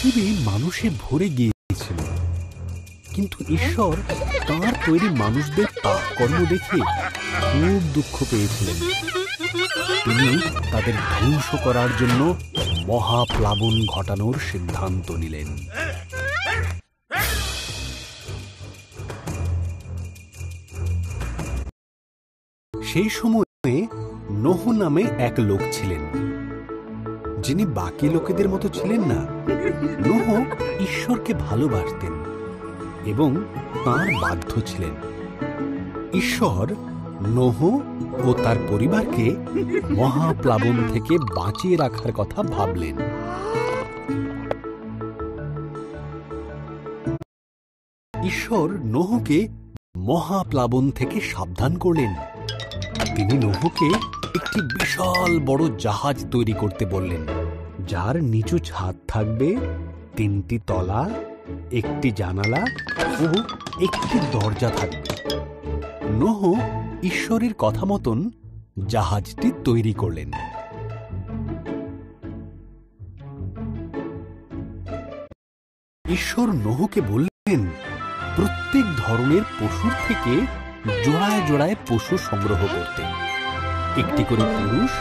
পৃথিবী মানুষে ভরে গিয়েছিল, কিন্তু ঈশ্বর তাঁর তৈরি মানুষদের পাপকর্ম দেখে খুব দুঃখ পেয়েছিলেন। তিনি তাদের ধ্বংস করার জন্য মহাপ্লাবন ঘটানোর সিদ্ধান্ত নিলেন। সেই সময়ে নোহ নামে এক লোক ছিলেন, যিনি বাকি লোকেদের মতো ছিলেন না। নোহ ঈশ্বরকে ভালোবাসতেন এবং তাঁর বাধ্য ছিলেন। ঈশ্বর নোহ ও তার পরিবারকে মহাপ্লাবন থেকে বাঁচিয়ে রাখার কথা ভাবলেন। ঈশ্বর নোহকে মহাপ্লাবন থেকে সাবধান করলেন। তিনি নোহকে একটি বিশাল বড় জাহাজ তৈরি করতে বললেন, যার নিচু ছাদ থাকবে, 3টি তলা, 1টি জানালা ও 1টি দরজা থাকবে। নোহ ঈশ্বরের কথা মতন জাহাজটি তৈরি করলেন। ঈশ্বর নোহকে বললেন, প্রত্যেক ধরনের পশুর থেকে জোড়ায় জোড়ায় পশু সংগ্রহ করতে, 1টি করে পুরুষ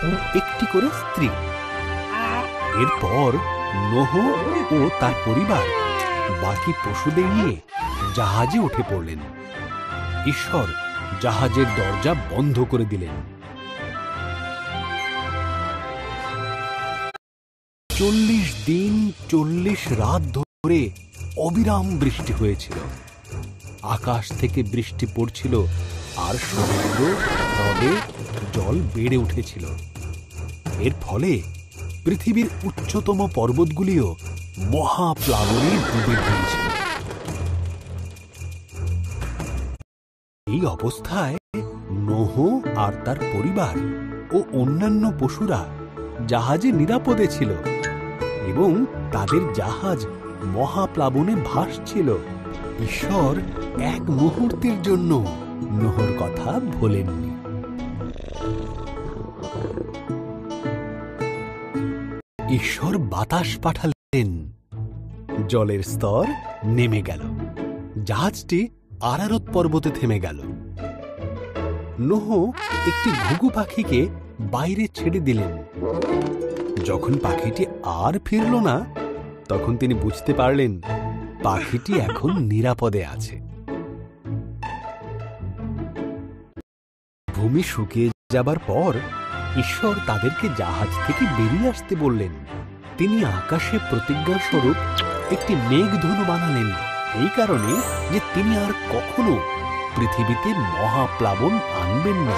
ও 1টি করে স্ত্রী। এরপর নোহ ও তার পরিবার বাকি পশুদের নিয়ে জাহাজে উঠে পড়লেন। ঈশ্বর জাহাজের দরজা বন্ধ করে দিলেন। 40 দিন 40 রাত ধরে অবিরাম বৃষ্টি হয়েছিল। আকাশ থেকে বৃষ্টি পড়ছিল আর সমুদ্র হ্রদে জল বেড়ে উঠেছিল। এর ফলে পৃথিবীর উচ্চতম পর্বতগুলিও মহাপ্লাবনে ডুবে গিয়েছিল। এই অবস্থায় নোহ আর তার পরিবার ও অন্যান্য পশুরা জাহাজে নিরাপদে ছিল এবং তাদের জাহাজ মহাপ্লাবনে ভাসছিল। ঈশ্বর এক মুহূর্তের জন্য নোহর কথা ভোলেননি। ঈশ্বর বাতাস পাঠালেন, জলের স্তর নেমে গেল, জাহাজটি আরারত পর্বতে থেমে গেল। নোহ একটি ঘুঘু পাখিকে বাইরে ছেড়ে দিলেন। যখন পাখিটি আর ফিরল না, তখন তিনি বুঝতে পারলেন পাখিটি এখন নিরাপদে আছে। ভূমি শুকিয়ে যাবার পর ঈশ্বর তাদেরকে জাহাজ থেকে বেরিয়ে আসতে বললেন। তিনি আকাশে প্রতিজ্ঞা স্বরূপ একটি মেঘধনু বানালেন, এই কারণে যে তিনি আর কখনো পৃথিবীতে মহাপ্লাবন আনবেন না।